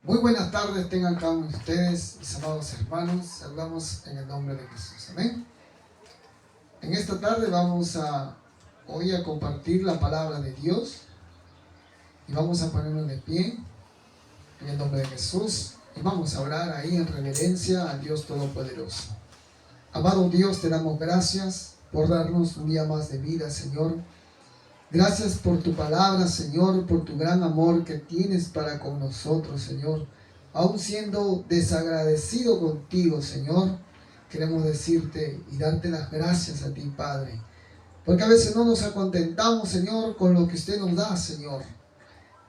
Muy buenas tardes tengan cada uno de ustedes, mis amados hermanos. Saludamos en el nombre de Jesús. Amén. En esta tarde vamos hoy a compartir la palabra de Dios y vamos a ponernos de pie en el nombre de Jesús y vamos a orar ahí en reverencia al Dios Todopoderoso. Amado Dios, te damos gracias por darnos un día más de vida, Señor. Gracias por tu palabra, Señor, por tu gran amor que tienes para con nosotros, Señor. Aún siendo desagradecido contigo, Señor, queremos decirte y darte las gracias a ti, Padre. Porque a veces no nos acontentamos, Señor, con lo que usted nos da, Señor.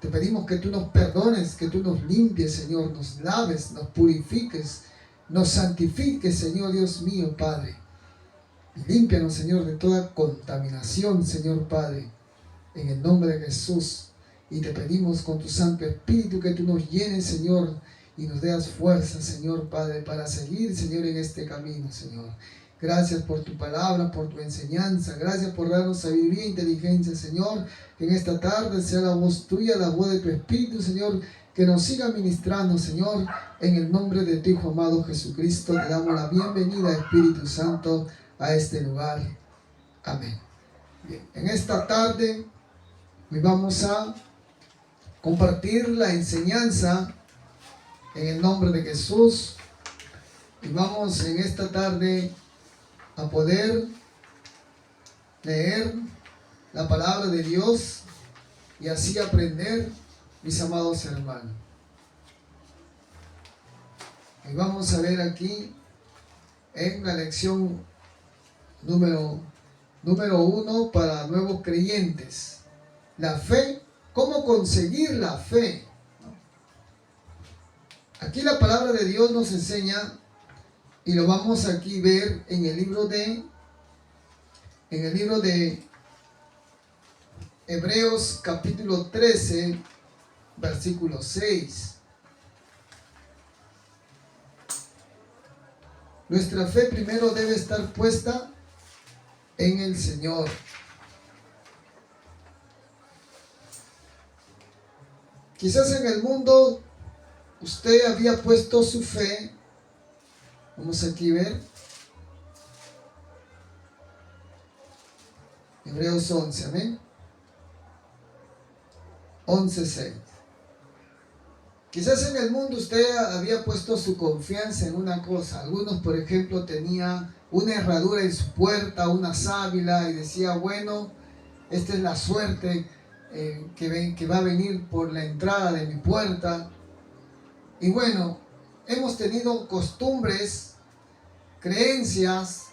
Te pedimos que tú nos perdones, que tú nos limpies, Señor, nos laves, nos purifiques, nos santifiques, Señor Dios mío, Padre. Y límpianos, Señor, de toda contaminación, Señor Padre. En el nombre de Jesús, y te pedimos con tu Santo Espíritu que tú nos llenes, Señor, y nos des fuerza, Señor Padre, para seguir, Señor, en este camino, Señor. Gracias por tu palabra, por tu enseñanza. Gracias por darnos sabiduría e inteligencia, Señor. Que en esta tarde sea la voz tuya, la voz de tu Espíritu, Señor, que nos siga ministrando, Señor. En el nombre de tu Hijo amado Jesucristo, te damos la bienvenida, Espíritu Santo, a este lugar. Amén. Bien, en esta tarde hoy vamos a compartir la enseñanza en el nombre de Jesús y vamos en esta tarde a poder leer la palabra de Dios y así aprender, mis amados hermanos. Y vamos a ver aquí en la lección número 1 para nuevos creyentes. La fe, ¿cómo conseguir la fe? Aquí la palabra de Dios nos enseña, y lo vamos aquí a ver en el libro de Hebreos capítulo 13, versículo 6. Nuestra fe primero debe estar puesta en el Señor. Quizás en el mundo usted había puesto su fe. Vamos aquí a ver. Hebreos 11, amén. 11:6. Quizás en el mundo usted había puesto su confianza en una cosa. Algunos, por ejemplo, tenían una herradura en su puerta, una sábila, y decía, bueno, esta es la suerte que va a venir por la entrada de mi puerta. Y bueno, hemos tenido costumbres, creencias,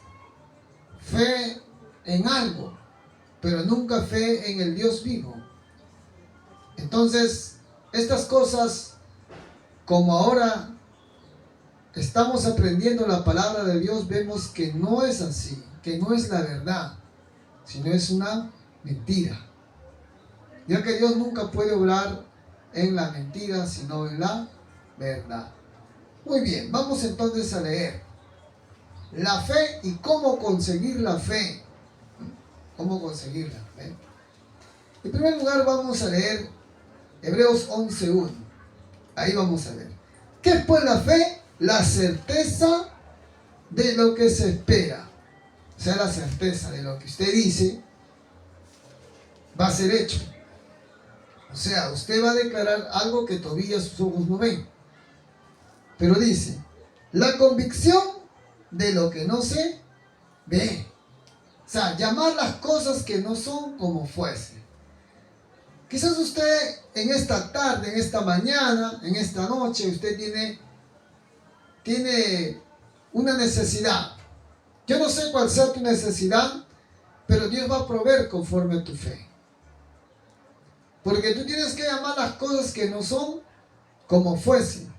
fe en algo, pero nunca fe en el Dios vivo. Entonces, estas cosas, como ahora estamos aprendiendo la palabra de Dios, vemos que no es así, que no es la verdad, sino es una mentira. Ya que Dios nunca puede obrar en la mentira, sino en la verdad. Muy bien, vamos entonces a leer la fe y cómo conseguir la fe. ¿Cómo conseguirla? En primer lugar vamos a leer Hebreos 11:1. Ahí vamos a ver. ¿Qué es pues la fe? La certeza de lo que se espera. O sea, la certeza de lo que usted dice va a ser hecho. O sea, usted va a declarar algo que todavía sus ojos no ven. Pero dice, la convicción de lo que no se ve. O sea, llamar las cosas que no son como fuesen. Quizás usted en esta tarde, en esta mañana, en esta noche, usted tiene una necesidad. Yo no sé cuál sea tu necesidad, pero Dios va a proveer conforme a tu fe. Porque tú tienes que llamar las cosas que no son como fuesen.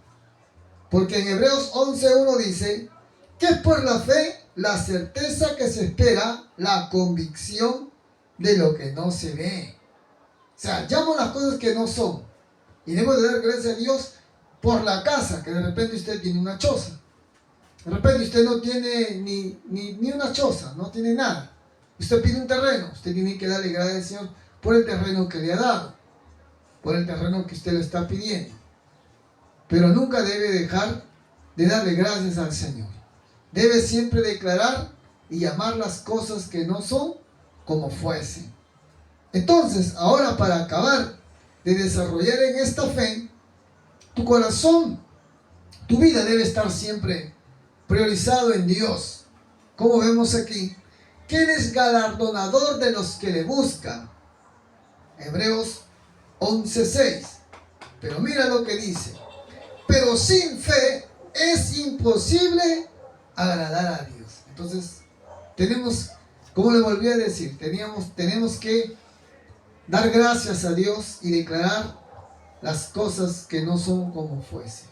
Porque en Hebreos 11:1 dice, que es por la fe, la certeza que se espera, la convicción de lo que no se ve. O sea, llamo las cosas que no son. Y debo de dar gracias a Dios por la casa, que de repente usted tiene una choza. De repente usted no tiene ni una choza, no tiene nada. Usted pide un terreno, usted tiene que darle gracias al Señor por el terreno que le ha dado, por el terreno que usted le está pidiendo. pero nunca debe dejar de darle gracias al Señor. Debe siempre declarar y llamar las cosas que no son como fuesen. Entonces, ahora para acabar de desarrollar en esta fe, tu corazón, tu vida debe estar siempre priorizado en Dios. Como vemos aquí, que Él es galardonador de los que le buscan. Hebreos 11:6. Pero mira lo que dice. Pero sin fe es imposible agradar a Dios. Entonces, como le volví a decir, tenemos que dar gracias a Dios y declarar las cosas que no son como fuese.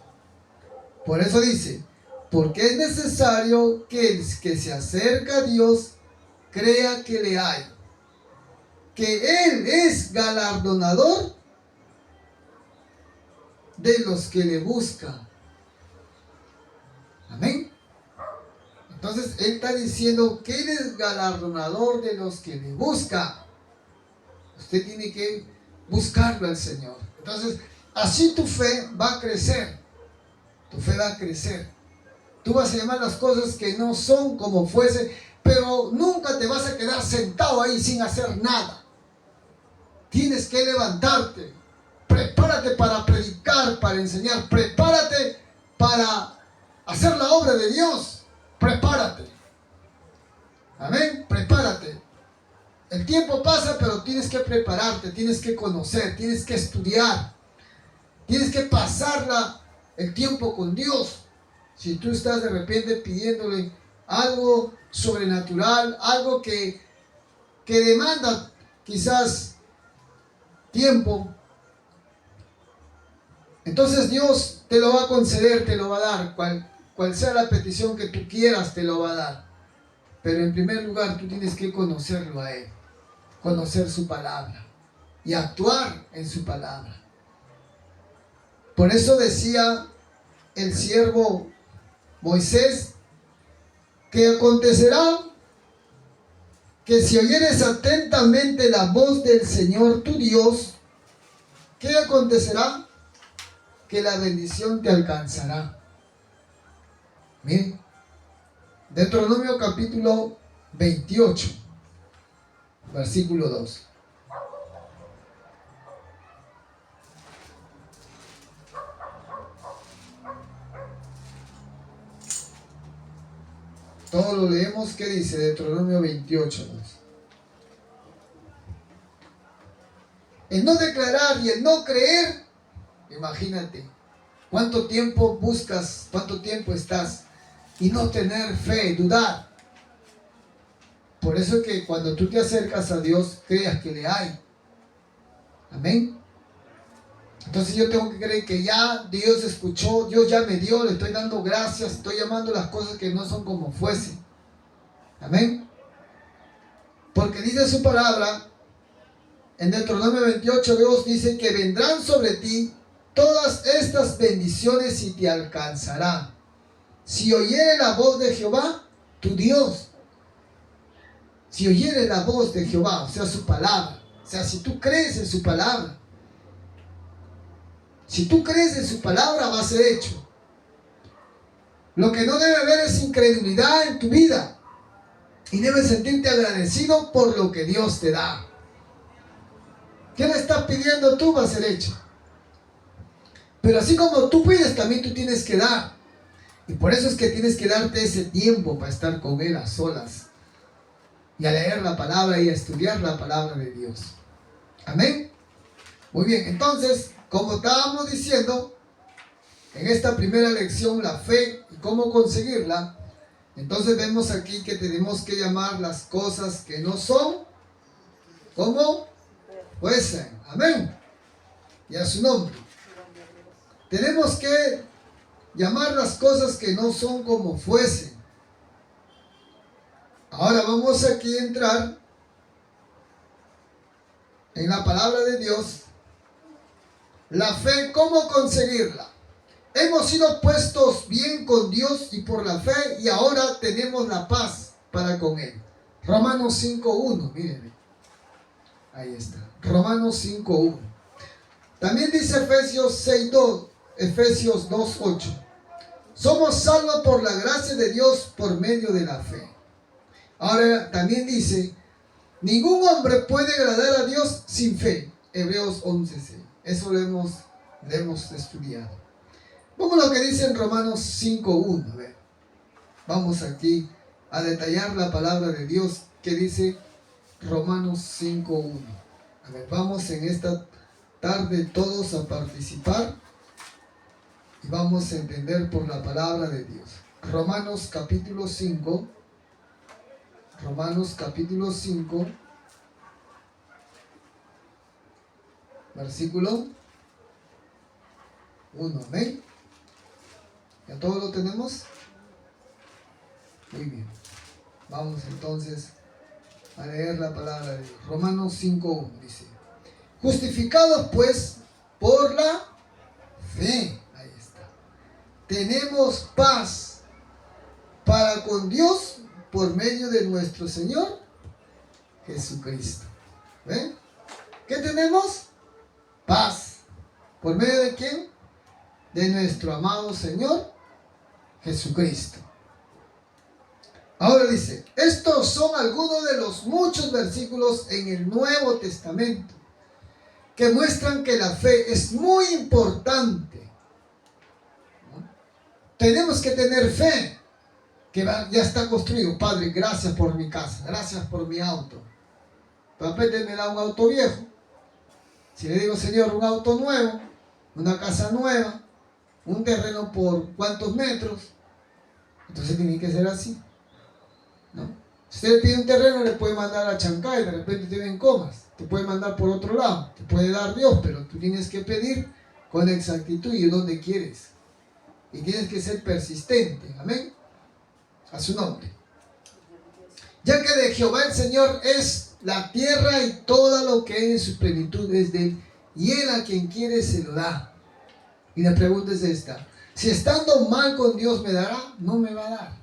Por eso dice, porque es necesario que el que se acerca a Dios crea que le hay, que Él es galardonador de los que le buscan. Amén. Entonces Él está diciendo que Él es galardonador de los que le buscan. Usted tiene que buscarlo al Señor. Entonces, así tu fe va a crecer. Tu fe va a crecer. Tú vas a llamar las cosas que no son como fuese, pero nunca te vas a quedar sentado ahí sin hacer nada. Tienes que levantarte. Prepárate para predicar, para enseñar. Prepárate para hacer la obra de Dios. Prepárate. Amén. Prepárate. El tiempo pasa, pero tienes que prepararte, tienes que conocer, tienes que estudiar, tienes que pasar el tiempo con Dios. Si tú estás de repente pidiéndole algo sobrenatural, algo que demanda quizás tiempo, entonces Dios te lo va a conceder, te lo va a dar. Cual sea la petición que tú quieras, te lo va a dar. Pero en primer lugar, tú tienes que conocerlo a Él. Conocer su palabra y actuar en su palabra. Por eso decía el siervo Moisés que acontecerá que si oyeres atentamente la voz del Señor tu Dios, ¿qué acontecerá? Que la bendición te alcanzará. Miren, Deuteronomio capítulo 28. Versículo 2. Todo lo leemos. ¿Qué dice Deuteronomio 28, 2? El no declarar y el no creer, imagínate, cuánto tiempo buscas, cuánto tiempo estás y no tener fe, dudar. Por eso es que cuando tú te acercas a Dios, creas que le hay. Amén. Entonces yo tengo que creer que ya Dios escuchó, Dios ya me dio, le estoy dando gracias, estoy llamando las cosas que no son como fuesen. Amén. Porque dice su palabra, en Deuteronomio 28, Dios dice que vendrán sobre ti todas estas bendiciones y te alcanzarán. Si oyere la voz de Jehová, tu Dios. Si oyere la voz de Jehová, o sea, su palabra. O sea, si tú crees en su palabra. Si tú crees en su palabra, va a ser hecho. Lo que no debe haber es incredulidad en tu vida. Y debes sentirte agradecido por lo que Dios te da. ¿Qué le estás pidiendo tú? Va a ser hecho. Pero así como tú pides, también tú tienes que dar. Y por eso es que tienes que darte ese tiempo para estar con Él a solas. Y a leer la palabra y a estudiar la palabra de Dios. Amén. Muy bien, entonces, como estábamos diciendo, en esta primera lección, la fe y cómo conseguirla, entonces vemos aquí que tenemos que llamar las cosas que no son como fuesen. Amén. Y a su nombre. Tenemos que llamar las cosas que no son como fuesen. Ahora vamos aquí a entrar en la palabra de Dios. La fe, ¿cómo conseguirla? Hemos sido puestos bien con Dios y por la fe, y ahora tenemos la paz para con Él. Romanos 5:1, mírenme. Ahí está. Romanos 5:1. También dice Efesios Efesios 2:8. Somos salvos por la gracia de Dios por medio de la fe. Ahora también dice, ningún hombre puede agradar a Dios sin fe. Hebreos 11:6. Eso lo hemos estudiado. Vamos a lo que dice en Romanos 5:1. Vamos aquí a detallar la palabra de Dios que dice Romanos 5:1. A ver, vamos en esta tarde todos a participar y vamos a entender por la palabra de Dios. Romanos capítulo 5, versículo 1. Amén. ¿Ya todo lo tenemos? Muy bien. Vamos entonces a leer la palabra de Dios. Romanos 5:1 dice: justificados pues por la fe, ahí está, tenemos paz para con Dios por medio de nuestro Señor Jesucristo. ¿Ven? ¿Qué tenemos? Paz. ¿Por medio de quién? De nuestro amado Señor Jesucristo. Ahora dice, estos son algunos de los muchos versículos en el Nuevo Testamento que muestran que la fe es muy importante. ¿No? Tenemos que tener fe, que ya está construido. Padre, gracias por mi casa, gracias por mi auto. De repente me da un auto viejo. Si le digo, Señor, un auto nuevo, una casa nueva, un terreno por cuántos metros, entonces tiene que ser así. ¿No? Si usted pide un terreno, le puede mandar a Chancay, de repente te ven comas, te puede mandar por otro lado, te puede dar Dios, pero tú tienes que pedir con exactitud y donde quieres. Y tienes que ser persistente, amén, a su nombre. Ya que de Jehová el Señor es la tierra y todo lo que hay en su plenitud es de él, y él a quien quiere se lo da. Y la pregunta es esta: si estando mal con Dios me dará, no me va a dar,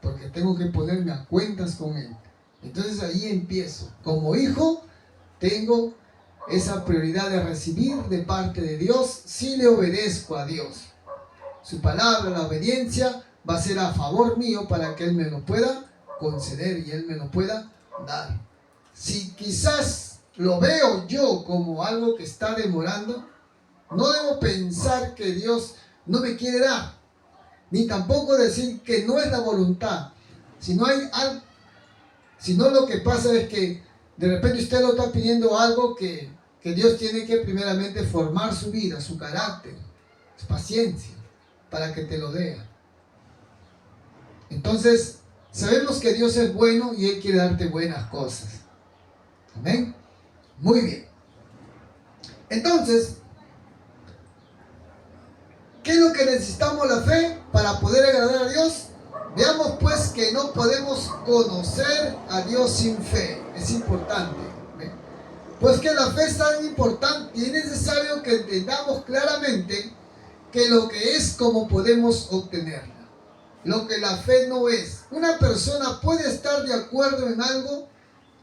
porque tengo que ponerme a cuentas con él. Entonces ahí empiezo. Como hijo tengo esa prioridad de recibir de parte de Dios si le obedezco a Dios. Su palabra, la obediencia, va a ser a favor mío para que él me lo pueda conceder y él me lo pueda dar. Si quizás lo veo yo como algo que está demorando, no debo pensar que Dios no me quiere dar, ni tampoco decir que no es la voluntad. Si no hay algo, sino lo que pasa es que de repente usted lo está pidiendo algo que Dios tiene que primeramente formar su vida, su carácter, su paciencia, para que te lo dé. Entonces, sabemos que Dios es bueno y Él quiere darte buenas cosas. Amén. Muy bien. Entonces, ¿qué es lo que necesitamos la fe para poder agradar a Dios? Veamos pues que no podemos conocer a Dios sin fe. Es importante. ¿Ven? Pues que la fe es tan importante y es necesario que entendamos claramente que lo que es, como podemos obtenerla. Lo que la fe no es. Una persona puede estar de acuerdo en algo,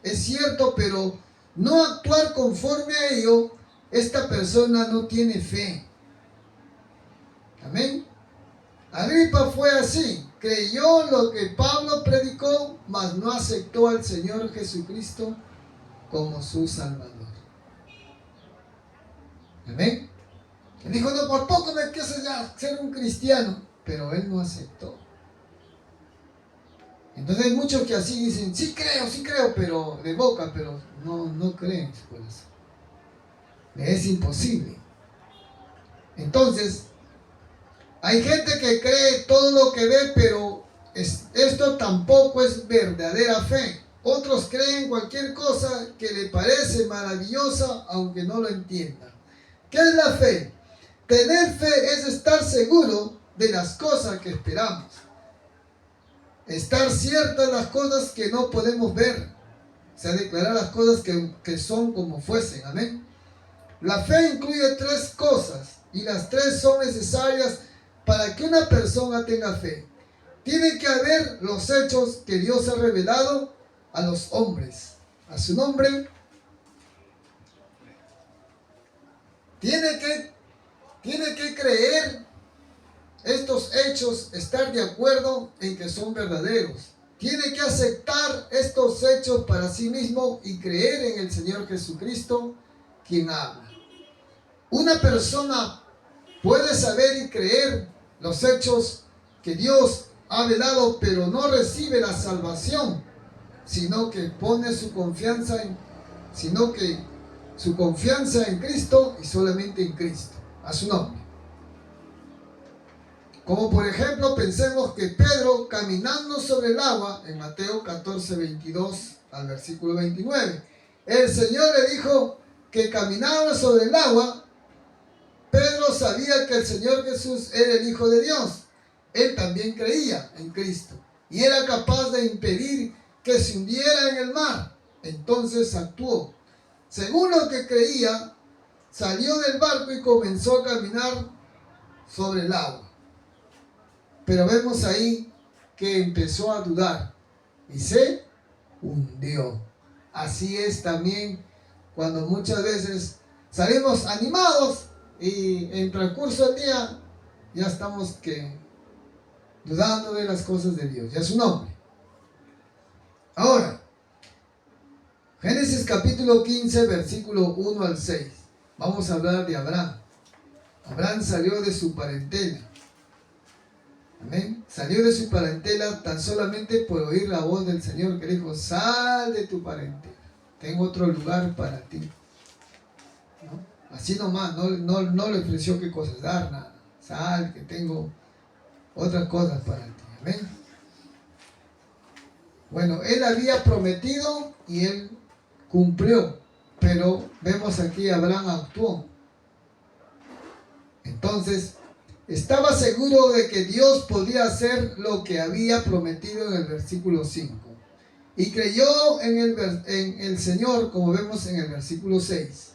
es cierto, pero no actuar conforme a ello, esta persona no tiene fe. Amén. Agripa fue así. Creyó lo que Pablo predicó, mas no aceptó al Señor Jesucristo como su Salvador. Amén. Él dijo, no, por poco me quiero ser un cristiano, pero él no aceptó. Entonces hay muchos que así dicen, sí creo, pero de boca, pero no creen en su corazón. Es imposible. Entonces, hay gente que cree todo lo que ve, pero esto tampoco es verdadera fe. Otros creen cualquier cosa que le parece maravillosa, aunque no lo entiendan. ¿Qué es la fe? Tener fe es estar seguro de las cosas que esperamos. Estar cierto de las cosas que no podemos ver. O sea, declarar las cosas que son como fuesen. Amén. La fe incluye tres cosas y las tres son necesarias para que una persona tenga fe. Tiene que haber los hechos que Dios ha revelado a los hombres. A su nombre. Tiene que tiene que creer estos hechos, estar de acuerdo en que son verdaderos. Tiene que aceptar estos hechos para sí mismo y creer en el Señor Jesucristo, quien habla. Una persona puede saber y creer los hechos que Dios ha velado, pero no recibe la salvación, sino que pone su confianza en Cristo y solamente en Cristo, a su nombre. Como por ejemplo, pensemos que Pedro, caminando sobre el agua, en Mateo 14, 22 al versículo 29, el Señor le dijo que caminaba sobre el agua. Pedro sabía que el Señor Jesús era el Hijo de Dios. Él también creía en Cristo y era capaz de impedir que se hundiera en el mar. Entonces actuó. Según lo que creía, salió del barco y comenzó a caminar sobre el agua. Pero vemos ahí que empezó a dudar y se hundió. Así es también cuando muchas veces salimos animados y en transcurso del día ya estamos dudando de las cosas de Dios. Ya es su nombre. Ahora, Génesis capítulo 15, versículo 1 al 6. Vamos a hablar de Abraham. Abraham salió de su parentela. Amén. Salió de su parentela tan solamente por oír la voz del Señor que dijo: sal de tu parentela, tengo otro lugar para ti. ¿No? Así nomás, no le ofreció qué cosas dar, nada. Sal, que tengo otras cosas para ti. Amén. Bueno, él había prometido y él cumplió, pero vemos aquí Abraham actuó. Entonces, estaba seguro de que Dios podía hacer lo que había prometido en el versículo 5. Y creyó en el Señor, como vemos en el versículo 6.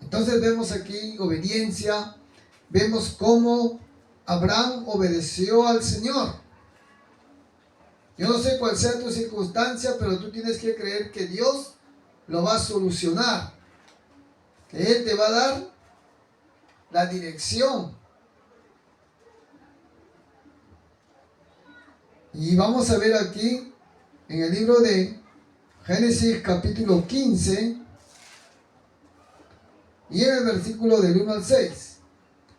Entonces vemos aquí obediencia. Vemos cómo Abraham obedeció al Señor. Yo no sé cuál sea tu circunstancia, pero tú tienes que creer que Dios lo va a solucionar. Que Él te va a dar la dirección. Y vamos a ver aquí en el libro de Génesis capítulo 15 y en el versículo del 1 al 6.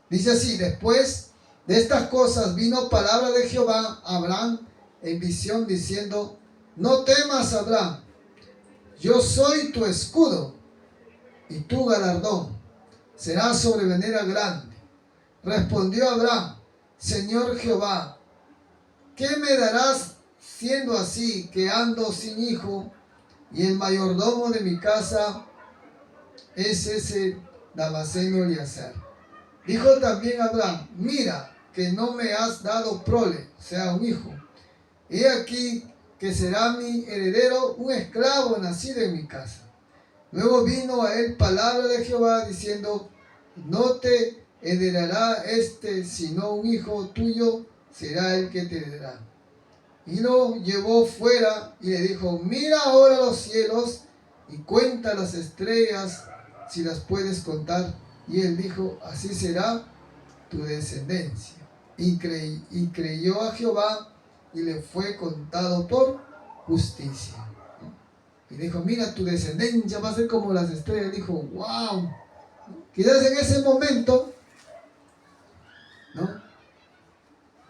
Dice así: después de estas cosas vino palabra de Jehová a Abraham en visión diciendo: no temas, Abraham, yo soy tu escudo y tu galardón será sobremanera grande. Respondió Abraham: Señor Jehová, ¿qué me darás siendo así que ando sin hijo y el mayordomo de mi casa es ese Damaseno Eliezer? Dijo también Abraham: mira que no me has dado prole, o sea, un hijo. He aquí que será mi heredero un esclavo nacido en mi casa. Luego vino a él palabra de Jehová diciendo: no te heredará sino un hijo tuyo será el que te heredará. Y lo llevó fuera y le dijo: mira ahora los cielos y cuenta las estrellas si las puedes contar. Y él dijo: así será tu descendencia. Y creyó a Jehová y le fue contado por justicia. Y dijo: mira, tu descendencia va a ser como las estrellas. Dijo: wow. Quizás en ese momento, ¿no?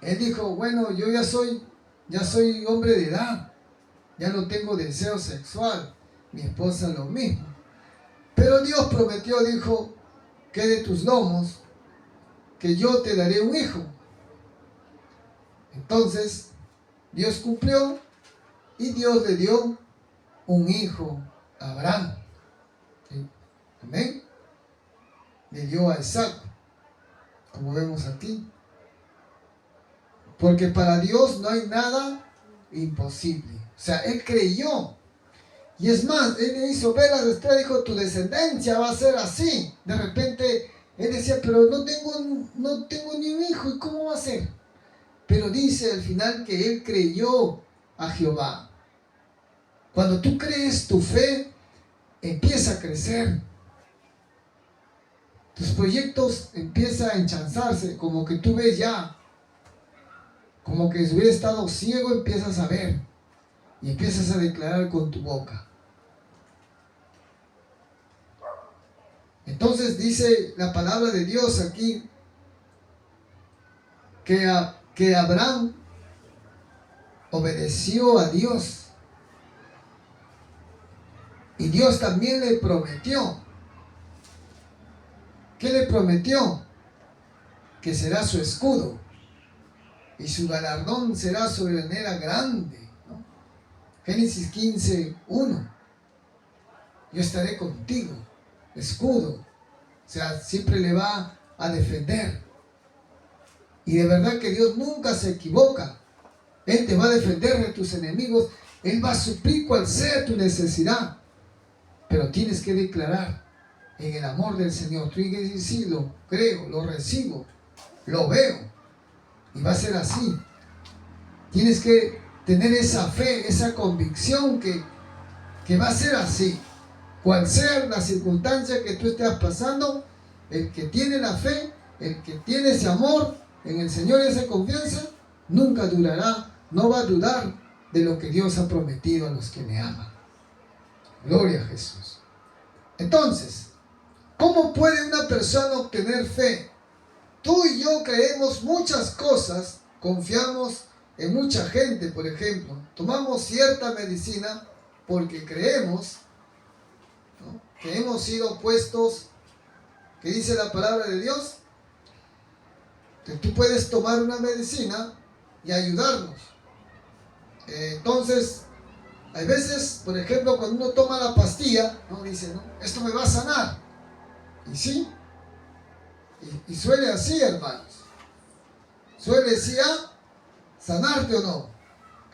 Él dijo: bueno, yo ya soy hombre de edad, ya no tengo deseo sexual, mi esposa lo mismo. Pero Dios prometió, dijo, que de tus lomos, que yo te daré un hijo. Entonces, Dios cumplió y Dios le dio un hijo a Abraham. ¿Sí? Amén. Le dio a Isaac, como vemos aquí. Porque para Dios no hay nada imposible. O sea, Él creyó. Y es más, Él le hizo ver las estrellas, dijo: tu descendencia va a ser así. De repente, Él decía: pero no tengo ni un hijo, ¿y cómo va a ser? Pero dice al final que Él creyó a Jehová. Cuando tú crees, tu fe empieza a crecer. tus proyectos empiezan a enchanzarse, como que tú ves ya, como que si hubiera estado ciego, empiezas a ver y empiezas a declarar con tu boca. Entonces dice la palabra de Dios aquí que Abraham obedeció a Dios y Dios también le prometió. ¿Qué le prometió? Que será su escudo y su galardón será sobremanera grande, ¿no? Génesis 15:1. Yo estaré contigo, escudo. O sea, siempre le va a defender. Y de verdad que Dios nunca se equivoca. Él te va a defender de tus enemigos. Él va a suplir cual sea tu necesidad. Pero tienes que declarar en el amor del Señor. Tú tienes que decir, sí, lo creo, lo recibo, lo veo. Y va a ser así. Tienes que tener esa fe, esa convicción que va a ser así. Cual sea la circunstancia que tú estés pasando, el que tiene la fe, el que tiene ese amor en el Señor y esa confianza, nunca durará, no va a dudar de lo que Dios ha prometido a los que le aman. Gloria a Jesús. Entonces, ¿cómo puede una persona obtener fe? Tú y yo creemos muchas cosas, confiamos en mucha gente, por ejemplo. Tomamos cierta medicina porque creemos, ¿no?, que hemos sido puestos, que dice la palabra de Dios, que tú puedes tomar una medicina y ayudarnos. Entonces, hay veces, por ejemplo, cuando uno toma la pastilla, ¿no?, dice, ¿no?, esto me va a sanar. Y sí, y suele así, hermanos. Suele sí a sanarte o no.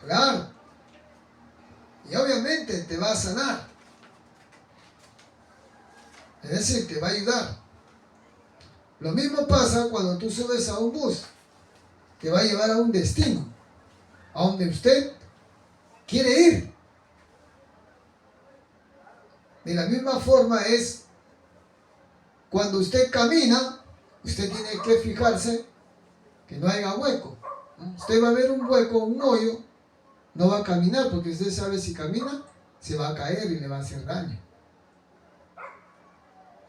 Claro. Y obviamente te va a sanar. Es decir, te va a ayudar. Lo mismo pasa cuando tú subes a un bus. Te va a llevar a un destino, a donde usted quiere ir. De la misma forma es cuando usted camina, usted tiene que fijarse que no haya hueco. Usted va a ver un hueco, un hoyo, no va a caminar porque usted sabe si camina se va a caer y le va a hacer daño.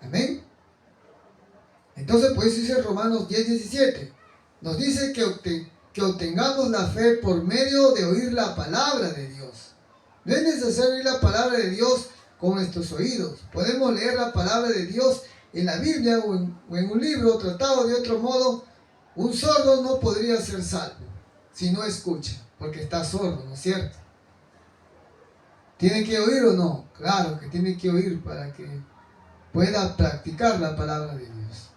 Amén. Entonces, pues dice Romanos 10:17, nos dice que obtengamos la fe por medio de oír la palabra de Dios. No es necesario oír la palabra de Dios con nuestros oídos. Podemos leer la palabra de Dios en la Biblia o en un libro tratado de otro modo. Un sordo no podría ser salvo si no escucha, porque está sordo, ¿no es cierto? ¿Tiene que oír o no? Claro que tiene que oír para que pueda practicar la palabra de Dios.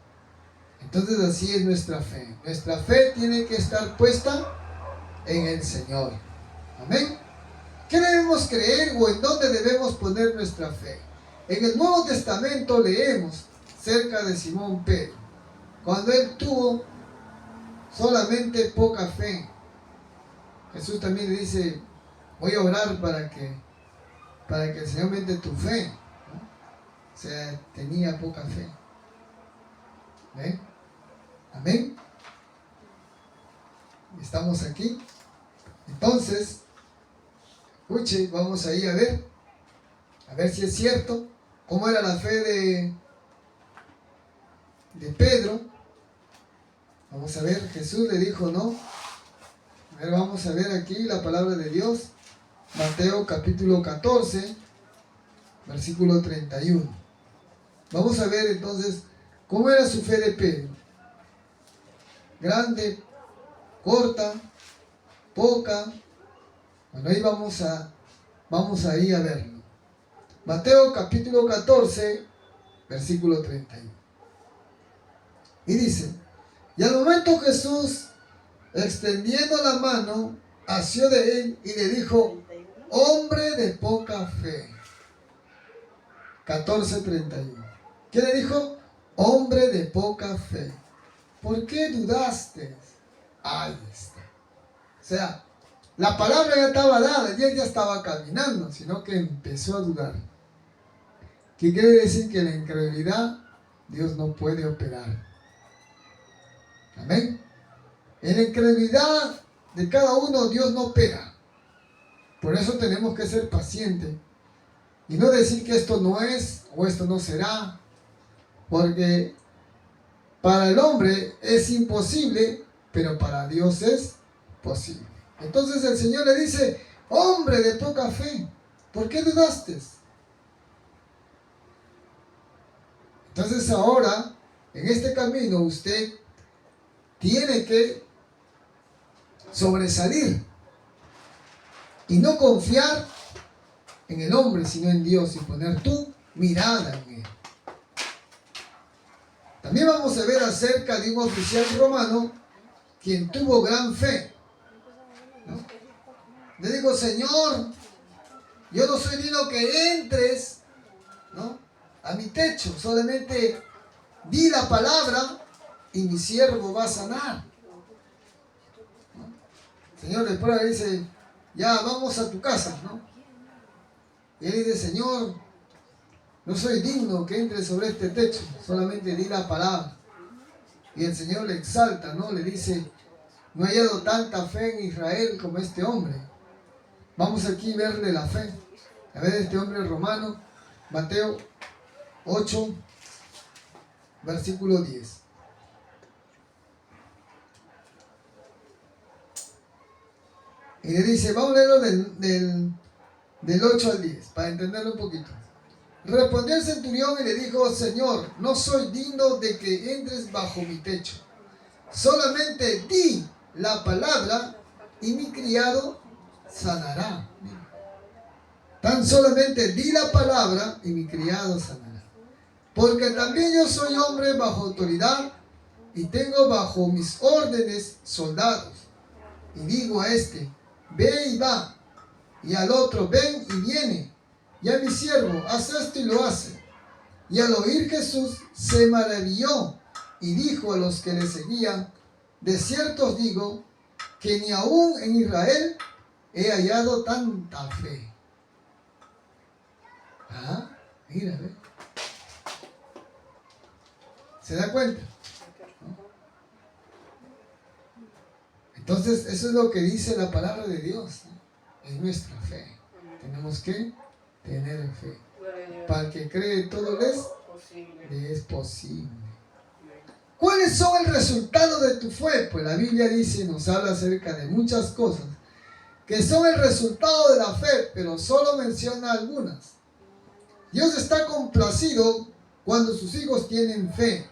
Entonces así es nuestra fe. Nuestra fe tiene que estar puesta en el Señor. Amén. ¿Qué debemos creer o en dónde debemos poner nuestra fe? En el Nuevo Testamento leemos cerca de Simón Pedro, cuando él tuvo solamente poca fe. Jesús también le dice, voy a orar para que el Señor aumente tu fe, ¿no? O sea, tenía poca fe. ¿Ven? Amén. Estamos aquí. Entonces, escuche, vamos ahí a ver si es cierto cómo era la fe de Pedro. Vamos a ver, Jesús le dijo no. A ver, vamos a ver aquí la palabra de Dios. Mateo capítulo 14, versículo 31. Vamos a ver entonces cómo era su fe de Pedro. Grande, corta, poca. Bueno, ahí vamos ahí a verlo. Mateo capítulo 14, versículo 31. Y dice, y al momento Jesús, extendiendo la mano, asió de él y le dijo, hombre de poca fe. 14:31. ¿Qué le dijo? Hombre de poca fe. ¿Por qué dudaste? Ahí está. O sea, la palabra ya estaba dada y él ya estaba caminando, sino que empezó a dudar. ¿Qué quiere decir? Que la incredulidad Dios no puede operar. Amén. En la incredulidad de cada uno Dios no opera. Por eso tenemos que ser pacientes y no decir que esto no es o esto no será, porque para el hombre es imposible, pero para Dios es posible. Entonces el Señor le dice: hombre de poca fe, ¿por qué dudaste? Entonces ahora, en este camino, usted tiene que sobresalir y no confiar en el hombre, sino en Dios, y poner tu mirada en Él. También vamos a ver acerca de un oficial romano quien tuvo gran fe, ¿no? Le digo: Señor, yo no soy digno que entres, ¿no?, a mi techo, solamente di la palabra y mi siervo va a sanar, ¿no? El Señor después le dice: ya, vamos a tu casa, ¿no? Y él dice: Señor, no soy digno que entre sobre este techo, solamente di la palabra. Y el Señor le exalta, ¿no? Le dice: no he hallado tanta fe en Israel como este hombre. Vamos aquí a verle la fe. A ver este hombre romano, Mateo 8, versículo 10. Y le dice, vamos a leerlo del 8 al 10, para entenderlo un poquito. Respondió el centurión y le dijo: Señor, no soy digno de que entres bajo mi techo. Solamente di la palabra y mi criado sanará. Tan solamente di la palabra y mi criado sanará. Porque también yo soy hombre bajo autoridad y tengo bajo mis órdenes soldados. Y digo a este: ve y va, y al otro: ven y viene, y a mi siervo: haz esto, y lo hace. Y al oír Jesús se maravilló y dijo a los que le seguían: de cierto os digo que ni aún en Israel he hallado tanta fe. Ah, mira, ¿ve? ¿Se da cuenta? ¿No? Entonces, eso es lo que dice la palabra de Dios, ¿no? Es nuestra fe. Tenemos que tener fe. Para el que cree todo le es posible. ¿Cuáles son el resultado de tu fe? Pues la Biblia dice, nos habla acerca de muchas cosas que son el resultado de la fe, pero solo menciona algunas. Dios está complacido cuando sus hijos tienen fe.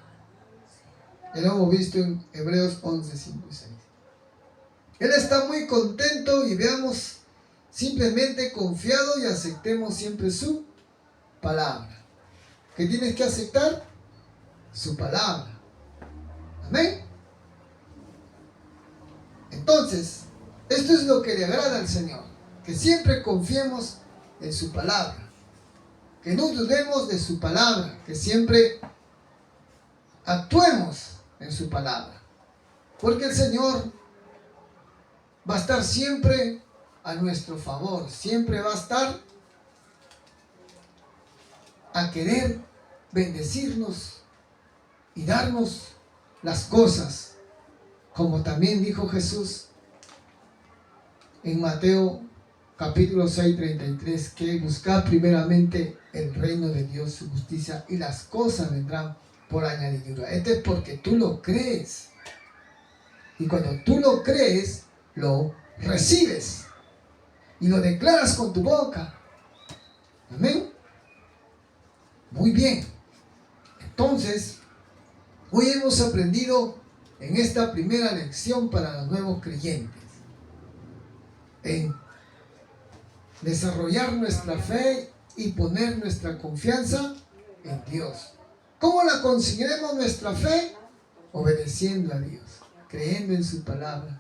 Lo hemos visto en Hebreos 11, 5 y 6. Él está muy contento y veamos simplemente confiado y aceptemos siempre su palabra. ¿Qué tienes que aceptar? Su palabra. Amén. Entonces, esto es lo que le agrada al Señor, que siempre confiemos en su palabra, que no dudemos de su palabra, que siempre actuemos en su palabra, porque el Señor va a estar siempre a nuestro favor, siempre va a estar a querer bendecirnos y darnos las cosas, como también dijo Jesús en Mateo capítulo 6, 33, que buscad primeramente el reino de Dios, su justicia, y las cosas vendrán por añadidura. Esto es porque tú lo crees, y cuando tú lo crees, lo recibes y lo declaras con tu boca. Amén. Muy bien. Entonces, hoy hemos aprendido en esta primera lección para los nuevos creyentes en desarrollar nuestra fe y poner nuestra confianza en Dios. ¿Cómo la conseguiremos nuestra fe? Obedeciendo a Dios, creyendo en su palabra,